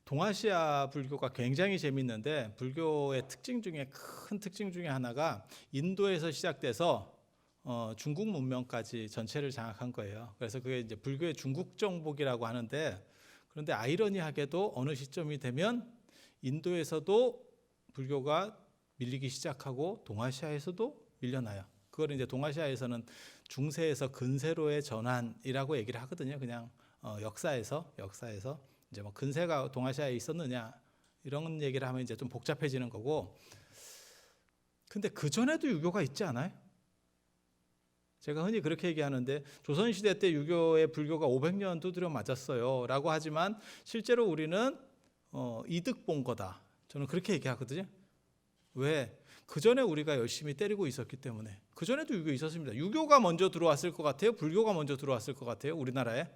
동아시아 불교가 굉장히 재밌는데 불교의 특징 중에 큰 특징 중에 하나가 인도에서 시작돼서 중국 문명까지 전체를 장악한 거예요. 그래서 그게 이제 불교의 중국 정복이라고 하는데, 그런데 아이러니하게도 어느 시점이 되면 인도에서도 불교가 밀리기 시작하고 동아시아에서도 밀려나요. 그걸 이제 동아시아에서는 중세에서 근세로의 전환이라고 얘기를 하거든요. 그냥 역사에서 이제 뭐 근세가 동아시아에 있었느냐 이런 얘기를 하면 이제 좀 복잡해지는 거고, 근데 그 전에도 유교가 있지 않아요? 제가 흔히 그렇게 얘기하는데 조선시대 때 유교의 불교가 500년 두드려 맞았어요 라고 하지만 실제로 우리는 이득 본 거다, 저는 그렇게 얘기하거든요. 왜? 그 전에 우리가 열심히 때리고 있었기 때문에. 그 전에도 유교 있었습니다. 유교가 먼저 들어왔을 것 같아요? 불교가 먼저 들어왔을 것 같아요? 우리나라에?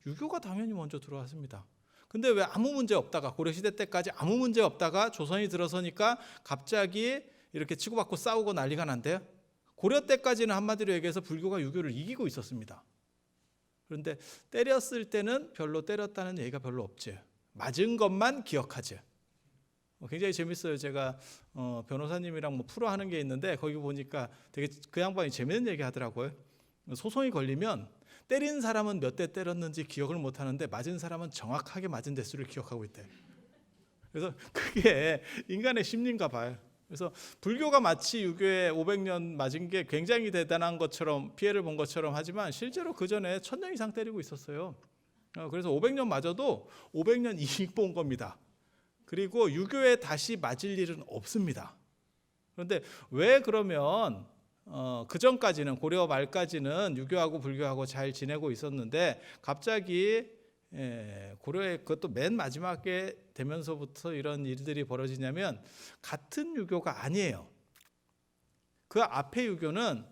유교가 당연히 먼저 들어왔습니다. 근데 왜 아무 문제 없다가, 고려시대 때까지 아무 문제 없다가 조선이 들어서니까 갑자기 이렇게 치고받고 싸우고 난리가 난대요? 고려 때까지는 한마디로 얘기해서 불교가 유교를 이기고 있었습니다. 그런데 때렸을 때는 별로 때렸다는 얘기가 별로 없지. 맞은 것만 기억하지. 굉장히 재밌어요. 제가 변호사님이랑 뭐 프로 하는 게 있는데 거기 보니까 되게 그 양반이 재밌는 얘기 하더라고요. 소송이 걸리면 때린 사람은 몇 대 때렸는지 기억을 못 하는데 맞은 사람은 정확하게 맞은 대수를 기억하고 있대. 그래서 그게 인간의 심리인가 봐요. 그래서 불교가 마치 유교에 500년 맞은 게 굉장히 대단한 것처럼, 피해를 본 것처럼 하지만 실제로 그 전에 1000년 이상 때리고 있었어요. 그래서 500년 맞아도 500년 이익 본 겁니다. 그리고 유교에 다시 맞을 일은 없습니다. 그런데 왜 그러면 그 전까지는, 고려 말까지는 유교하고 불교하고 잘 지내고 있었는데 갑자기 고려의 그것도 맨 마지막에 되면서부터 이런 일들이 벌어지냐면, 같은 유교가 아니에요. 그 앞에 유교는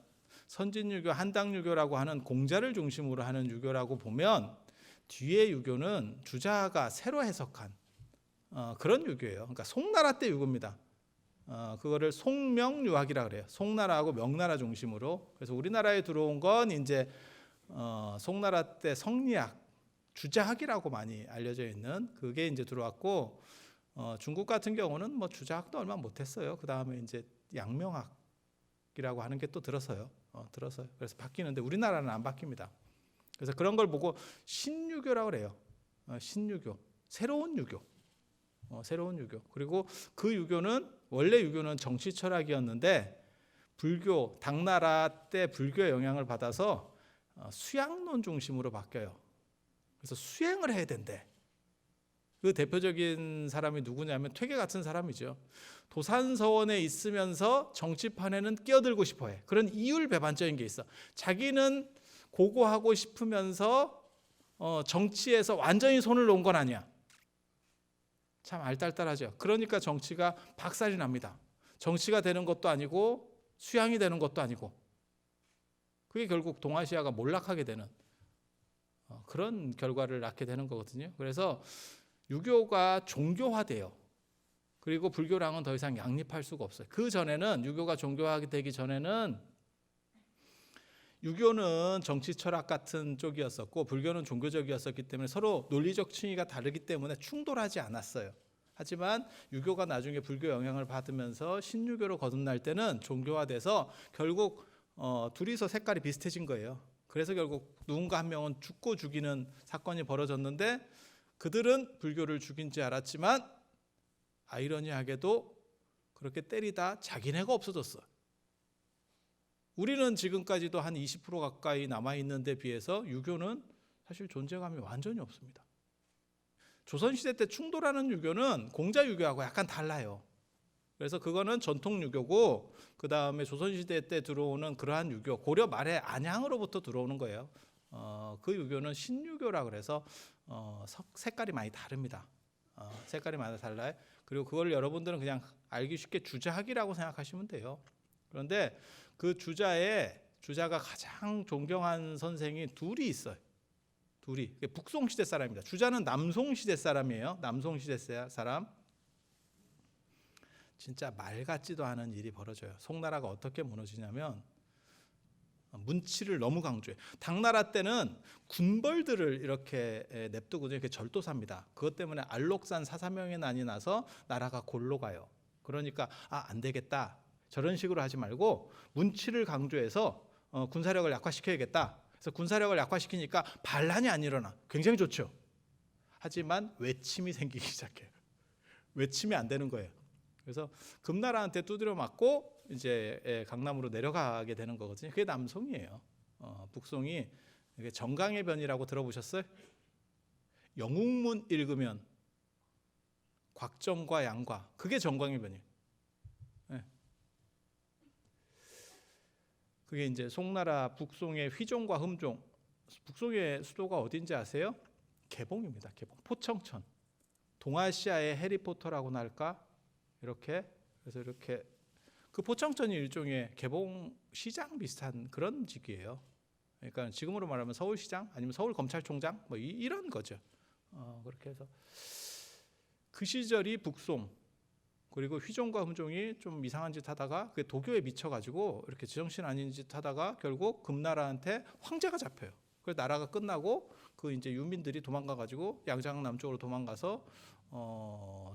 선진유교, 한당유교라고 하는 공자를 중심으로 하는 유교라고 보면, 뒤에 유교는 주자가 새로 해석한 그런 유교예요. 그러니까 송나라 때 유교입니다. 그거를 송명유학이라 그래요. 송나라하고 명나라 중심으로. 그래서 우리나라에 들어온 건 이제 송나라 때 성리학, 주자학이라고 많이 알려져 있는 그게 이제 들어왔고, 중국 같은 경우는 뭐 주자학도 얼마 못했어요. 그 다음에 이제 양명학이라고 하는 게 또 들어서요. 그래서 바뀌는데 우리나라는 안 바뀝니다. 그래서 그런 걸 보고 신유교라고 그래요. 신유교, 새로운 유교. 새로운 유교. 그리고 그 유교는, 원래 유교는 정치 철학이었는데 불교, 당나라 때 불교의 영향을 받아서 수양론 중심으로 바뀌어요. 그래서 수행을 해야 된대. 그 대표적인 사람이 누구냐면 퇴계 같은 사람이죠. 도산서원에 있으면서 정치판에는 끼어들고 싶어해. 그런 이율배반적인 게 있어. 자기는 고고하고 싶으면서 정치에서 완전히 손을 놓은 건 아니야. 참 알딸딸하죠. 그러니까 정치가 박살이 납니다. 정치가 되는 것도 아니고 수양이 되는 것도 아니고, 그게 결국 동아시아가 몰락하게 되는 그런 결과를 낳게 되는 거거든요. 그래서 유교가 종교화돼요. 그리고 불교랑은 더 이상 양립할 수가 없어요. 그 전에는, 유교가 종교화되기 전에는 유교는 정치 철학 같은 쪽이었었고 불교는 종교적이었었기 때문에 서로 논리적 층위가 다르기 때문에 충돌하지 않았어요. 하지만 유교가 나중에 불교 영향을 받으면서 신유교로 거듭날 때는 종교화돼서 결국 둘이서 색깔이 비슷해진 거예요. 그래서 결국 누군가 한 명은 죽고 죽이는 사건이 벌어졌는데, 그들은 불교를 죽인 줄 알았지만 아이러니하게도 그렇게 때리다 자기네가 없어졌어. 우리는 지금까지도 한 20% 가까이 남아있는 데 비해서 유교는 사실 존재감이 완전히 없습니다. 조선시대 때 충돌하는 유교는 공자유교하고 약간 달라요. 그래서 그거는 전통 유교고, 그 다음에 조선시대 때 들어오는 그러한 유교, 고려 말에 안양으로부터 들어오는 거예요. 그 유교는 신유교라 그래서 색깔이 많이 다릅니다. 색깔이 많이 달라요. 그리고 그걸 여러분들은 그냥 알기 쉽게 주자학이라고 생각하시면 돼요. 그런데 그 주자가 가장 존경한 선생이 둘이 있어요. 둘이. 북송시대 사람입니다. 주자는 남송시대 사람이에요. 남송시대 사람. 진짜 말 같지도 않은 일이 벌어져요. 송나라가 어떻게 무너지냐면, 문치를 너무 강조해. 당나라 때는 군벌들을 이렇게 냅두거든요. 이렇게 절도사입니다. 그것 때문에 알록산 사사명의 난이 나서 나라가 골로 가요. 그러니까 안 되겠다. 저런 식으로 하지 말고 문치를 강조해서 군사력을 약화시켜야겠다. 그래서 군사력을 약화시키니까 반란이 안 일어나. 굉장히 좋죠. 하지만 외침이 생기기 시작해요. 외침이 안 되는 거예요. 그래서 금나라한테 두드려 맞고 이제 강남으로 내려가게 되는 거거든요. 그게 남송이에요. 북송이 정강의 변이라고 들어보셨어요? 영웅문 읽으면 곽정과 양과, 그게 정강의 변이에요. 네. 그게 이제 송나라 북송의 휘종과 흠종. 북송의 수도가 어딘지 아세요? 개봉입니다. 개봉. 포청천. 동아시아의 해리포터라고나 할까? 이렇게. 그래서 이렇게 그 포청천이 일종의 개봉 시장 비슷한 그런 직위예요. 그러니까 지금으로 말하면 서울시장 아니면 서울검찰총장 뭐 이런 거죠. 그렇게 해서 그 시절이 북송, 그리고 휘종과 흠종이 좀 이상한 짓 하다가 그 도교에 미쳐가지고 이렇게 제정신 아닌 짓 하다가 결국 금나라한테 황제가 잡혀요. 그래서 나라가 끝나고 그 이제 유민들이 도망가가지고 양장 남쪽으로 도망가서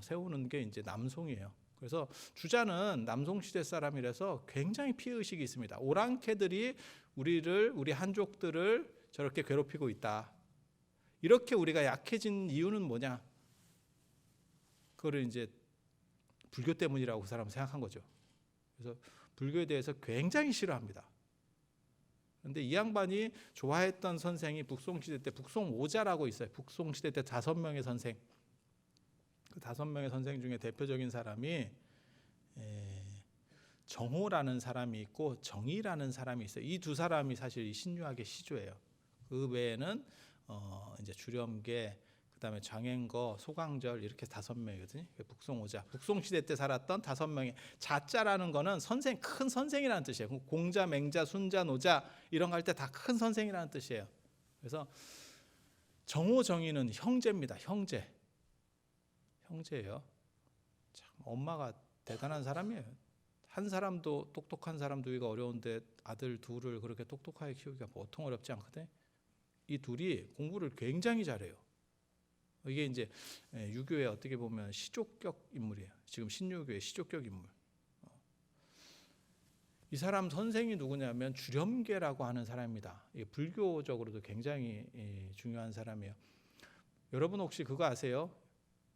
세우는 게 이제 남송이에요. 그래서 주자는 남송 시대 사람이라서 굉장히 피해 의식이 있습니다. 오랑캐들이 우리 한족들을 저렇게 괴롭히고 있다. 이렇게 우리가 약해진 이유는 뭐냐? 그거를 이제 불교 때문이라고 그 사람은 생각한 거죠. 그래서 불교에 대해서 굉장히 싫어합니다. 그런데 이 양반이 좋아했던 선생이 북송시대 때 북송오자라고 있어요. 북송시대 때 5명의 선생. 그 5명의 선생 중에 대표적인 사람이 정호라는 사람이 있고 정의라는 사람이 있어요. 이 두 사람이 사실 이 신유학의 시조예요. 그 외에는 이제 주렴계, 그다음에 장행거, 소강절 이렇게 5명이거든요. 북송오자. 북송시대 때 살았던 5명의 자자라는 거는 선생, 큰 선생이라는 뜻이에요. 공자, 맹자, 순자, 노자 이런 거 할 때 다 큰 선생이라는 뜻이에요. 그래서 정호, 정의는 형제입니다. 형제예요. 참 엄마가 대단한 사람이에요. 한 사람도 똑똑한 사람 두기가 어려운데 아들 둘을 그렇게 똑똑하게 키우기가 보통 어렵지 않거든요. 이 둘이 공부를 굉장히 잘해요. 이게 이제 유교의 어떻게 보면 시족격 인물이에요. 지금 신유교의 시족격 인물. 이 사람 선생이 누구냐면 주렴계라고 하는 사람입니다. 불교적으로도 굉장히 중요한 사람이에요. 여러분 혹시 그거 아세요?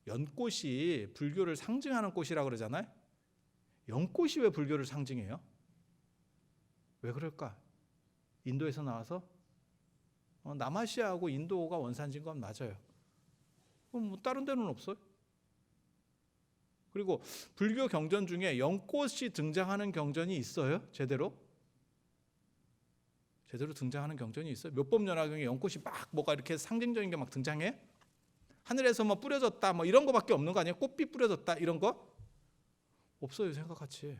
연꽃이 불교를 상징하는 꽃이라고 그러잖아요. 연꽃이 왜 불교를 상징해요? 왜 그럴까? 인도에서 나와서? 남아시아하고 인도가 원산지인 건 맞아요. 그럼 뭐 다른 데는 없어요? 그리고 불교 경전 중에 연꽃이 등장하는 경전이 있어요? 제대로 등장하는 경전이 있어요? 묘법연화경에 연꽃이 막 뭐가 이렇게 상징적인 게 막 등장해? 하늘에서 뭐 뿌려졌다 뭐 이런 거밖에 없는 거 아니에요? 꽃빛 뿌려졌다 이런 거? 없어요. 생각같이.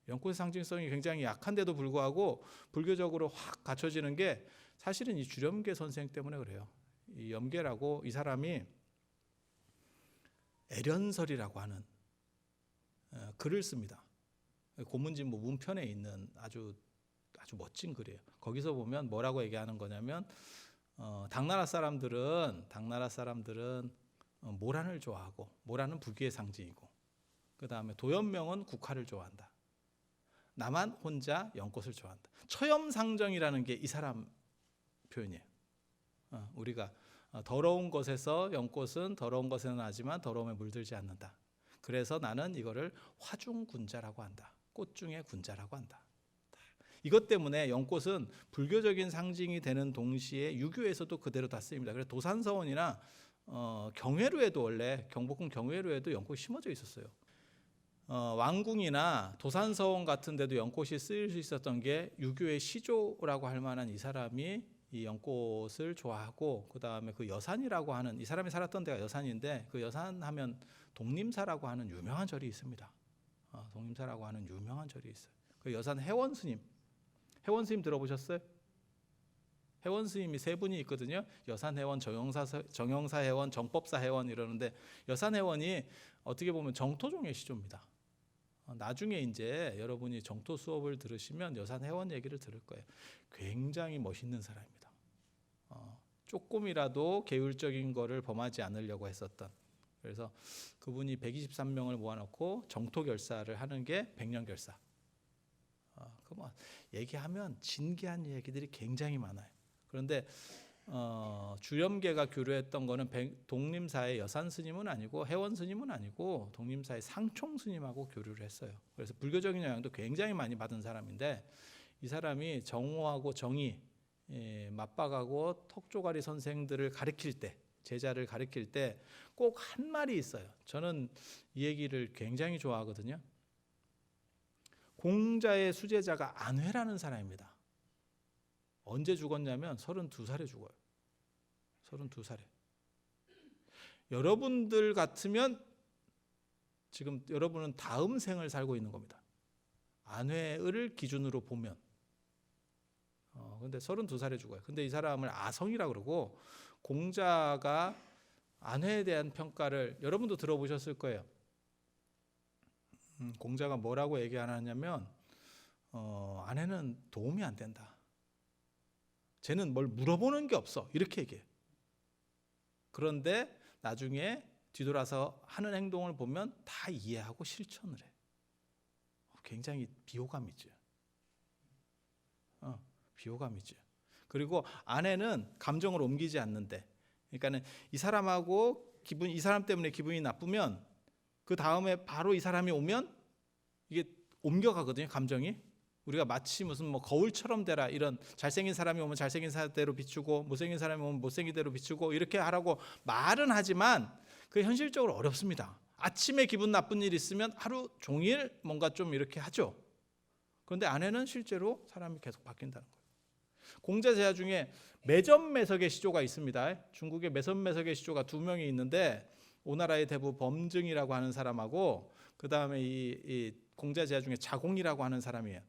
연꽃의 상징성이 굉장히 약한데도 불구하고 불교적으로 확 갖춰지는 게 사실은 이 주렴계 선생 때문에 그래요. 이 염계라고 이 사람이 애련설이라고 하는 글을 씁니다. 고문진 뭐 문편에 있는 아주 멋진 글이에요. 거기서 보면 뭐라고 얘기하는 거냐면 당나라 사람들은 모란을 좋아하고 모란은 부귀의 상징이고 그 다음에 도연명은 국화를 좋아한다. 나만 혼자 연꽃을 좋아한다. 처염상정이라는 게 이 사람 표현이에요. 우리가 더러운 것에서 연꽃은 더러운 것에는 나지만 더러움에 물들지 않는다. 그래서 나는 이거를 화중군자라고 한다. 꽃 중에 군자라고 한다. 이것 때문에 연꽃은 불교적인 상징이 되는 동시에 유교에서도 그대로 다 쓰입니다. 그래서 도산서원이나 경회루에도 원래 경복궁 경회루에도 연꽃이 심어져 있었어요. 왕궁이나 도산서원 같은 데도 연꽃이 쓰일 수 있었던 게 유교의 시조라고 할 만한 이 사람이 이 연꽃을 좋아하고 그 다음에 그 여산이라고 하는 이 사람이 살았던 데가 여산인데 그 여산 하면 독림사라고 하는 유명한 절이 있습니다. 독림사라고 하는 유명한 절이 있어요. 그 여산 해원스님 들어보셨어요? 해원스님이 3분이 있거든요. 여산해원, 정영사해원, 정법사해원 이러는데 여산해원이 어떻게 보면 정토종의 시조입니다. 나중에 이제 여러분이 정토 수업을 들으시면 여산 회원 얘기를 들을 거예요. 굉장히 멋있는 사람입니다. 조금이라도 계율적인 거를 범하지 않으려고 했었던. 그래서 그분이 123명을 모아놓고 정토 결사를 하는 게 백년결사. 뭐 얘기하면 진기한 얘기들이 굉장히 많아요. 그런데 주렴계가 교류했던 거는 독림사의 여산 스님은 아니고 회원 스님은 아니고 독림사의 상총 스님하고 교류를 했어요. 그래서 불교적인 영향도 굉장히 많이 받은 사람인데 이 사람이 정오하고 정의 맞박하고 턱조가리 선생들을 가르칠 때, 제자를 가르칠 때 꼭 한 말이 있어요. 저는 이 얘기를 굉장히 좋아하거든요. 공자의 수제자가 안회라는 사람입니다. 언제 죽었냐면 32살에 죽어요. 32살에. 여러분들 같으면 지금 여러분은 다음 생을 살고 있는 겁니다. 안회를 기준으로 보면. 근데 32살에 죽어요. 근데 이 사람을 아성이라고 그러고, 공자가 안회에 대한 평가를 여러분도 들어보셨을 거예요. 공자가 뭐라고 얘기 안 하냐면 아내는 도움이 안 된다. 쟤는 뭘 물어보는 게 없어. 이렇게 얘기해. 그런데 나중에 뒤돌아서 하는 행동을 보면 다 이해하고 실천을 해. 굉장히 비호감이죠. 비호감이죠. 그리고 아내는 감정을 옮기지 않는데, 그러니까는 이 사람하고 이 사람 때문에 기분이 나쁘면 그 다음에 바로 이 사람이 오면 이게 옮겨가거든요, 감정이. 우리가 마치 무슨 뭐 거울처럼 되라, 이런 잘생긴 사람이 오면 잘생긴 사람대로 비추고 못생긴 사람이 오면 못생긴 대로 비추고 이렇게 하라고 말은 하지만 그게 현실적으로 어렵습니다. 아침에 기분 나쁜 일 있으면 하루 종일 뭔가 좀 이렇게 하죠. 그런데 아내는 실제로 사람이 계속 바뀐다는 거예요. 공자 제자 중에 매점매석의 시조가 있습니다. 중국에 매점매석의 시조가 2명이 있는데 오나라의 대부 범증이라고 하는 사람하고 그 다음에 이 공자 제자 중에 자공이라고 하는 사람이에요.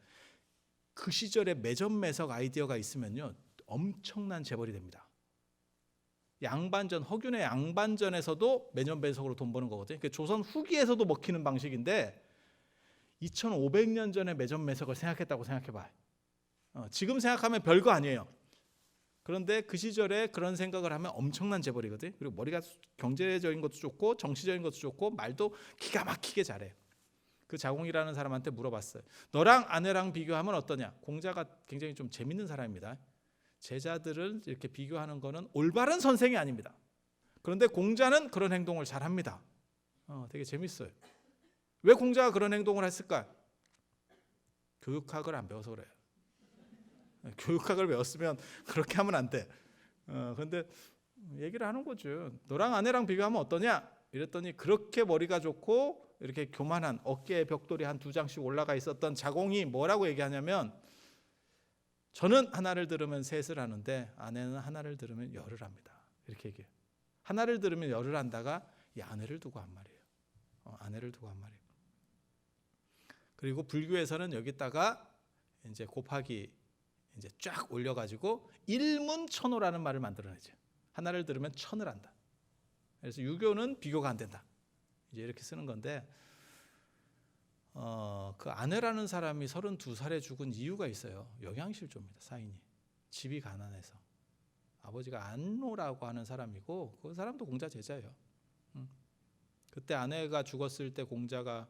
그 시절에 매점매석 아이디어가 있으면요 엄청난 재벌이 됩니다. 양반전, 허균의 양반전에서도 매점매석으로 돈 버는 거거든요. 조선 후기에서도 먹히는 방식인데 2500년 전에 매점매석을 생각했다고 생각해봐요. 지금 생각하면 별거 아니에요. 그런데 그 시절에 그런 생각을 하면 엄청난 재벌이거든요. 그리고 머리가 경제적인 것도 좋고 정치적인 것도 좋고 말도 기가 막히게 잘해요. 그 자공이라는 사람한테 물어봤어요. 너랑 아내랑 비교하면 어떠냐? 공자가 굉장히 좀 재밌는 사람입니다. 제자들을 이렇게 비교하는 거는 올바른 선생이 아닙니다. 그런데 공자는 그런 행동을 잘합니다. 되게 재밌어요. 왜 공자가 그런 행동을 했을까? 교육학을 안 배워서 그래요. 교육학을 배웠으면 그렇게 하면 안 돼. 그런데 얘기를 하는 거죠. 너랑 아내랑 비교하면 어떠냐? 이랬더니 그렇게 머리가 좋고 이렇게 교만한 어깨에 벽돌이 한 2장씩 올라가 있었던 자공이 뭐라고 얘기하냐면 저는 하나를 들으면 셋을 하는데 아내는 하나를 들으면 열을 합니다. 이렇게 얘기해요. 하나를 들으면 열을 한다가 이 아내를 두고 한 말이에요. 아내를 두고 한 말이에요. 그리고 불교에서는 여기다가 이제 곱하기 이제 쫙 올려가지고 일문천호라는 말을 만들어내죠. 하나를 들으면 천을 한다. 그래서 유교는 비교가 안 된다. 이제 이렇게 쓰는 건데 그 아내라는 사람이 32살에 죽은 이유가 있어요. 영양실조입니다. 사인이. 집이 가난해서. 아버지가 안노라고 하는 사람이고 그 사람도 공자 제자예요. 그때 아내가 죽었을 때 공자가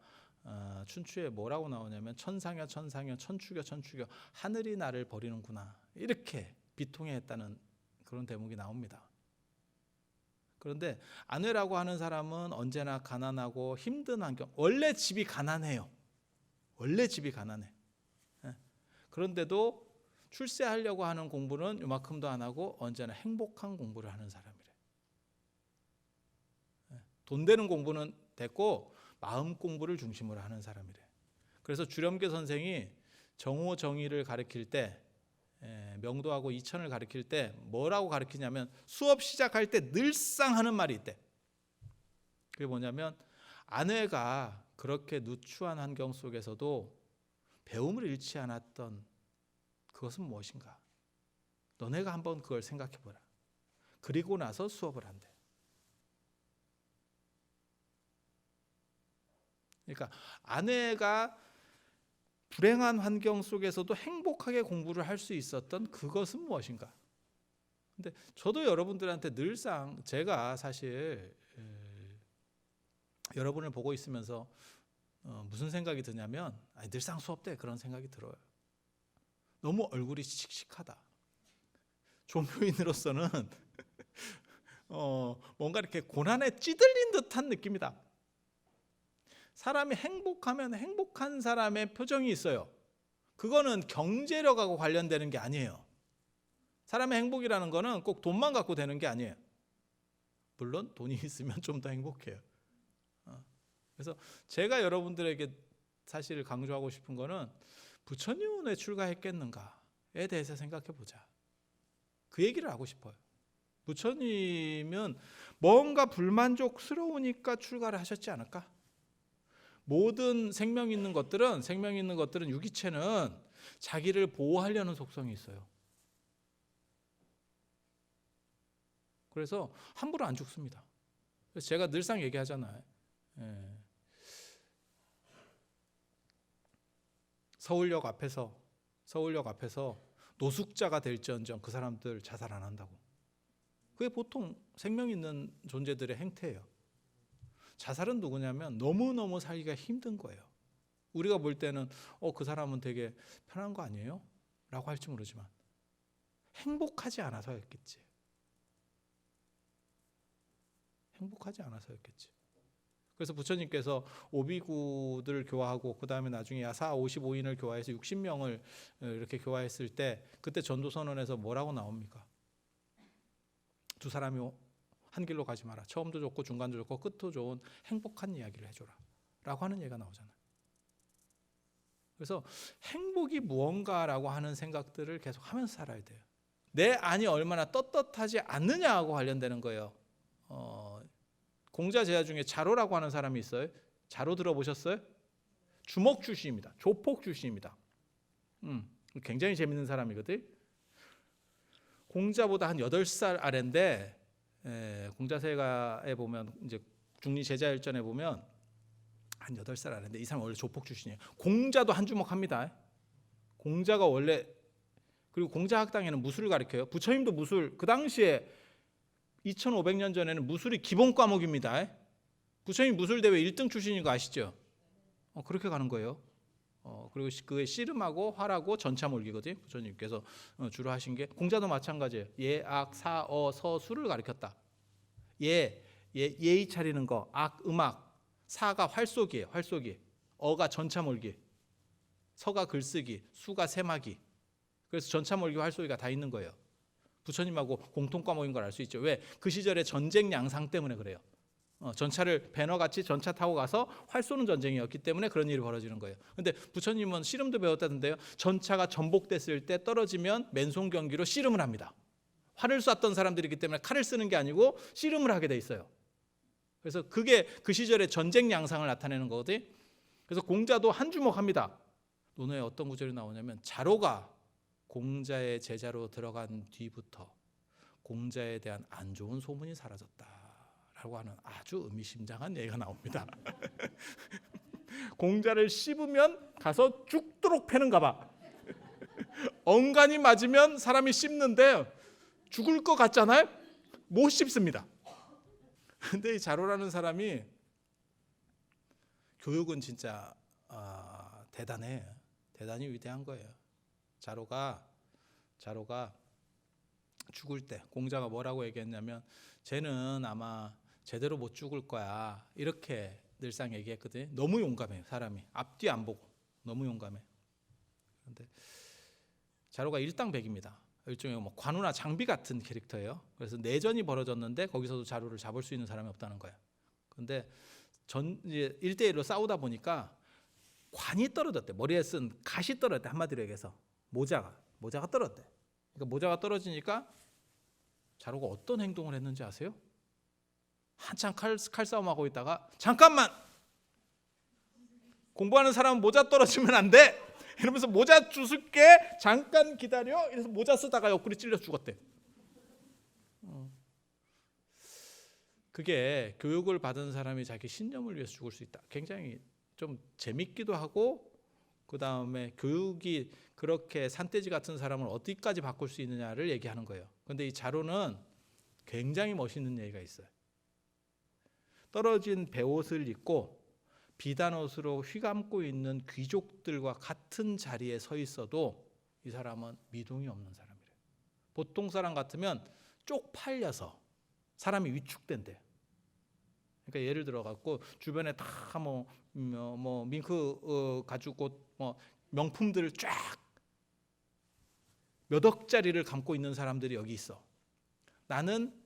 춘추에 뭐라고 나오냐면 천상여 천상여 천추겨 천추겨 하늘이 나를 버리는구나 이렇게 비통해했다는 그런 대목이 나옵니다. 그런데 아내라고 하는 사람은 언제나 가난하고 힘든 환경, 원래 집이 가난해요. 원래 집이 가난해. 그런데도 출세하려고 하는 공부는 요만큼도 안 하고 언제나 행복한 공부를 하는 사람이래. 돈 되는 공부는 됐고 마음 공부를 중심으로 하는 사람이래. 그래서 주렴계 선생이 정오 정의를 가르칠 때 명도하고 이천을 가르칠 때 뭐라고 가르치냐면 수업 시작할 때 늘상 하는 말이 있대. 그게 뭐냐면 아내가 그렇게 누추한 환경 속에서도 배움을 잃지 않았던 그것은 무엇인가? 너네가 한번 그걸 생각해보라. 그리고 나서 수업을 한대. 그러니까 아내가 불행한 환경 속에서도 행복하게 공부를 할 수 있었던 그것은 무엇인가? 근데 저도 여러분들한테 늘상 제가 사실 여러분을 보고 있으면서 무슨 생각이 드냐면 늘상 수업 때 그런 생각이 들어요. 너무 얼굴이 씩씩하다. 종교인으로서는 뭔가 이렇게 고난에 찌들린 듯한 느낌이다. 사람이 행복하면 행복한 사람의 표정이 있어요. 그거는 경제력하고 관련되는 게 아니에요. 사람의 행복이라는 거는 꼭 돈만 갖고 되는 게 아니에요. 물론 돈이 있으면 좀 더 행복해요. 그래서 제가 여러분들에게 사실 강조하고 싶은 거는 부처님은 왜 출가했겠는가에 대해서 생각해 보자. 그 얘기를 하고 싶어요. 부처님은 뭔가 불만족스러우니까 출가를 하셨지 않을까? 모든 생명 있는 것들은 유기체는 자기를 보호하려는 속성이 있어요. 그래서 함부로 안 죽습니다. 그래서 제가 늘상 얘기하잖아요. 서울역 앞에서 노숙자가 될지언정 그 사람들 자살 안 한다고. 그게 보통 생명 있는 존재들의 행태예요. 자살은 누구냐면 너무너무 살기가 힘든 거예요. 우리가 볼 때는 그 사람은 되게 편한 거 아니에요? 라고 할지 모르지만 행복하지 않아서였겠지. 그래서 부처님께서 오비구들을 교화하고 그 다음에 나중에 야사 55인을 교화해서 60명을 이렇게 교화했을 때 그때 전도선언에서 뭐라고 나옵니까? 두 사람이 한 길로 가지 마라. 처음도 좋고 중간도 좋고 끝도 좋은 행복한 이야기를 해줘라 라고 하는 얘기가 나오잖아요. 그래서 행복이 무언가라고 하는 생각들을 계속 하면서 살아야 돼요. 내 안이 얼마나 떳떳하지 않느냐하고 관련되는 거예요. 공자 제자 중에 자로라고 하는 사람이 있어요. 자로 들어보셨어요? 주목 출신입니다. 조폭 출신입니다. 굉장히 재밌는 사람이거든. 공자보다 한 8살 아래인데 공자세가에 보면 이제 중리 제자일전에 보면 한 8살 아래인데 이 사람 원래 조폭 출신이에요. 공자도 한 주먹 합니다. 공자가 원래 그리고 공자학당에는 무술을 가르쳐요. 부처님도 무술 그 당시에 2500년 전에는 무술이 기본 과목입니다. 부처님 무술대회 1등 출신인 거 아시죠? 그렇게 가는 거예요. 그리고 그게 씨름하고 활하고 전차 몰기거든요. 부처님께서 주로 하신 게 공자도 마찬가지예요. 예, 악, 사, 어, 서, 수를 가르쳤다. 예의 차리는 거, 악, 음악, 사가 활쏘기예요. 활쏘기. 어가 전차 몰기, 서가 글쓰기, 수가 세마기. 그래서 전차 몰기, 활쏘기가 다 있는 거예요. 부처님하고 공통 과목인 걸 알 수 있죠. 왜? 그 시절의 전쟁 양상 때문에 그래요. 전차를 배너같이 전차 타고 가서 활 쏘는 전쟁이었기 때문에 그런 일이 벌어지는 거예요. 근데 부처님은 씨름도 배웠다던데요. 전차가 전복됐을 때 떨어지면 맨손 경기로 씨름을 합니다. 활을 쐈던 사람들이기 때문에 칼을 쓰는 게 아니고 씨름을 하게 돼 있어요. 그래서 그게 그 시절의 전쟁 양상을 나타내는 거거든요. 그래서 공자도 한 주먹 합니다. 논어에 어떤 구절이 나오냐면 자로가 공자의 제자로 들어간 뒤부터 공자에 대한 안 좋은 소문이 사라졌다라고 하는 아주 의미심장한 얘기가 나옵니다. 공자를 씹으면 가서 죽도록 패는가 봐. 엉간이 맞으면 사람이 씹는데 죽을 것 같잖아요. 못 씹습니다. 근데 이 자로라는 사람이 교육은 진짜 대단해. 대단히 위대한 거예요. 자로가 죽을 때 공자가 뭐라고 얘기했냐면 쟤는 아마 제대로 못 죽을 거야 이렇게 늘상 얘기했거든요. 너무 용감해요. 사람이 앞뒤 안 보고 너무 용감해. 그런데 자로가 일당백입니다. 일종의 뭐 관우나 장비 같은 캐릭터예요. 그래서 내전이 벌어졌는데 거기서도 자로를 잡을 수 있는 사람이 없다는 거예요. 그런데 이제 1대1로 싸우다 보니까 관이 떨어졌대. 머리에 쓴 갓이 떨어졌대. 한마디로 얘기해서 모자가 떨어졌대. 그러니까 모자가 떨어지니까 자로가 어떤 행동을 했는지 아세요? 한참 칼싸움하고 있다가 잠깐만! 공부하는 사람은 모자 떨어지면 안 돼! 이러면서 모자 주술게 잠깐 기다려! 이래서 모자 쓰다가 옆구리 찔려 죽었대. 그게 교육을 받은 사람이 자기 신념을 위해서 죽을 수 있다. 굉장히 좀 재밌기도 하고 그 다음에 교육이 그렇게 산돼지 같은 사람을 어디까지 바꿀 수 있느냐를 얘기하는 거예요. 그런데 이 자료는 굉장히 멋있는 얘기가 있어요. 떨어진 베옷을 입고 비단 옷으로 휘감고 있는 귀족들과 같은 자리에 서 있어도 이 사람은 미동이 없는 사람이래요. 보통 사람 같으면 쪽팔려서 사람이 위축된대. 그러니까 예를 들어 갖고 주변에 다 뭐 밍크 가죽 옷 뭐 명품들을 쫙 몇 억짜리를 감고 있는 사람들이 여기 있어. 나는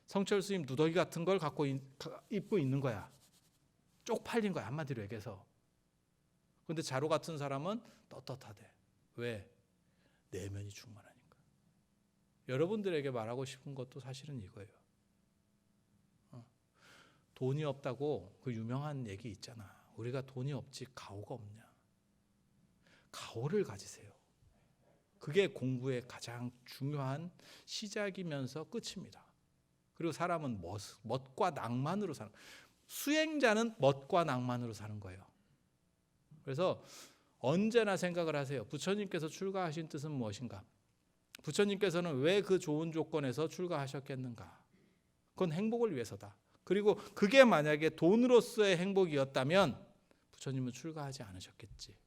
성철 스님 누더기 같은 걸 갖고 입고 있는 거야. 쪽팔린 거야, 한마디로 얘기해서. 그런데 자로 같은 사람은 떳떳하대. 왜? 내면이 충만하니까. 여러분들에게 말하고 싶은 것도 사실은 이거예요. 돈이 없다고 그 유명한 얘기 있잖아. 우리가 돈이 없지 가오가 없냐. 가오를 가지세요. 그게 공부의 가장 중요한 시작이면서 끝입니다. 그리고 사람은 멋과 낭만으로 사는, 수행자는 멋과 낭만으로 사는 거예요. 그래서 언제나 생각을 하세요. 부처님께서 출가하신 뜻은 무엇인가? 부처님께서는 왜 그 좋은 조건에서 출가하셨겠는가? 그건 행복을 위해서다. 그리고 그게 만약에 돈으로서의 행복이었다면 부처님은 출가하지 않으셨겠지.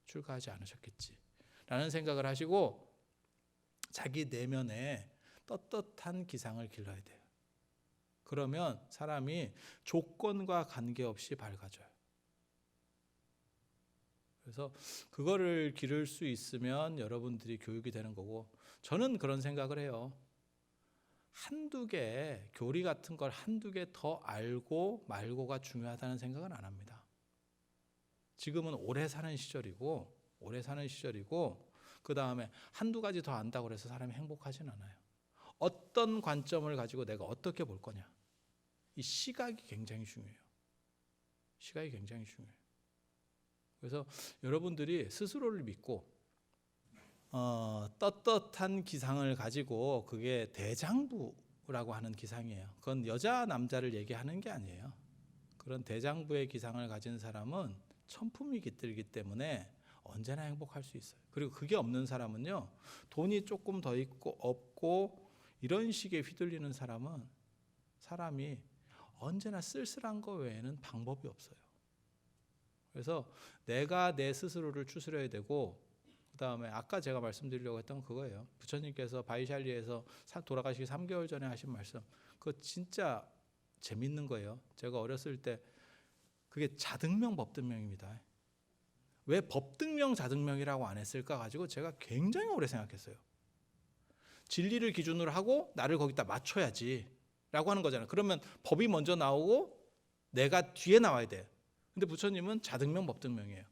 출가하지 않으셨겠지. 라는 생각을 하시고 자기 내면에 떳떳한 기상을 길러야 돼요. 그러면 사람이 조건과 관계없이 밝아져요. 그래서 그거를 기를 수 있으면 여러분들이 교육이 되는 거고, 저는 그런 생각을 해요. 한두 개 교리 같은 걸 한두 개 더 알고 말고가 중요하다는 생각은 안 합니다. 지금은 오래 사는 시절이고 그 다음에 한두 가지 더 안다고 해서 사람이 행복하진 않아요. 어떤 관점을 가지고 내가 어떻게 볼 거냐. 이 시각이 굉장히 중요해요. 시각이 굉장히 중요해요. 그래서 여러분들이 스스로를 믿고 떳떳한 기상을 가지고, 그게 대장부라고 하는 기상이에요. 그건 여자 남자를 얘기하는 게 아니에요. 그런 대장부의 기상을 가진 사람은 천품이 깃들기 때문에 언제나 행복할 수 있어요. 그리고 그게 없는 사람은요, 돈이 조금 더 있고 없고 이런 식의 휘둘리는 사람은 사람이 언제나 쓸쓸한 거 외에는 방법이 없어요. 그래서 내가 내 스스로를 추스려야 되고, 그 다음에 아까 제가 말씀드리려고 했던 그거예요. 부처님께서 바이샬리에서 돌아가시기 3개월 전에 하신 말씀, 그거 진짜 재밌는 거예요. 제가 어렸을 때 그게 자등명 법등명입니다. 왜 법등명 자등명이라고 안 했을까 가지고 제가 굉장히 오래 생각했어요. 진리를 기준으로 하고 나를 거기다 맞춰야지 라고 하는 거잖아요. 그러면 법이 먼저 나오고 내가 뒤에 나와야 돼. 근데 부처님은 자등명 법등명이에요.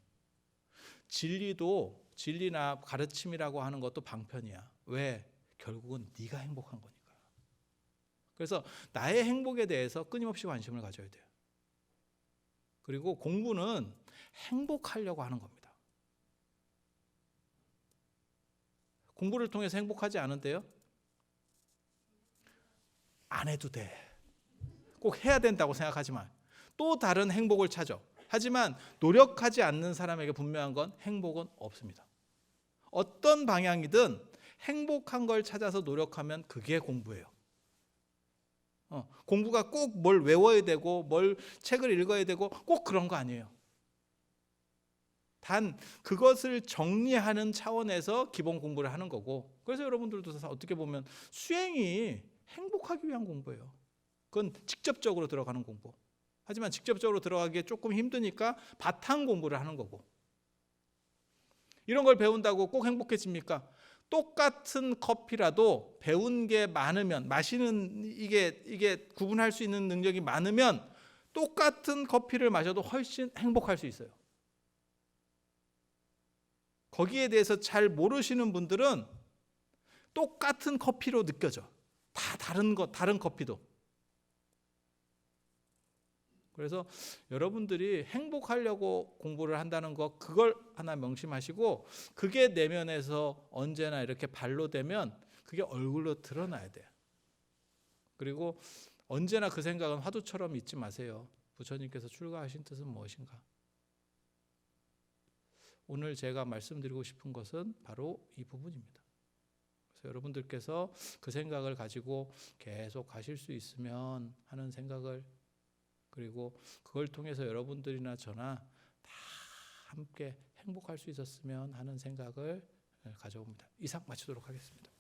진리나 가르침이라고 하는 것도 방편이야. 왜? 결국은 네가 행복한 거니까. 그래서 나의 행복에 대해서 끊임없이 관심을 가져야 돼요. 그리고 공부는 행복하려고 하는 겁니다. 공부를 통해서 행복하지 않은데요? 안 해도 돼. 꼭 해야 된다고 생각하지만 또 다른 행복을 찾아. 하지만 노력하지 않는 사람에게 분명한 건 행복은 없습니다. 어떤 방향이든 행복한 걸 찾아서 노력하면 그게 공부예요. 공부가 꼭 뭘 외워야 되고 뭘 책을 읽어야 되고 꼭 그런 거 아니에요. 단 그것을 정리하는 차원에서 기본 공부를 하는 거고, 그래서 여러분들도 어떻게 보면 수행이 행복하기 위한 공부예요. 그건 직접적으로 들어가는 공부. 하지만 직접적으로 들어가기에 조금 힘드니까 바탕 공부를 하는 거고. 이런 걸 배운다고 꼭 행복해집니까? 똑같은 커피라도 배운 게 많으면, 마시는 이게 구분할 수 있는 능력이 많으면 똑같은 커피를 마셔도 훨씬 행복할 수 있어요. 거기에 대해서 잘 모르시는 분들은 똑같은 커피로 느껴져. 다 다른 커피도. 그래서 여러분들이 행복하려고 공부를 한다는 거, 그걸 하나 명심하시고, 그게 내면에서 언제나 이렇게 발로되면 그게 얼굴로 드러나야 돼요. 그리고 언제나 그 생각은 화두처럼 잊지 마세요. 부처님께서 출가하신 뜻은 무엇인가? 오늘 제가 말씀드리고 싶은 것은 바로 이 부분입니다. 그래서 여러분들께서 그 생각을 가지고 계속 가실 수 있으면 하는 생각을, 그리고 그걸 통해서 여러분들이나 저나 다 함께 행복할 수 있었으면 하는 생각을 가져옵니다. 이상 마치도록 하겠습니다.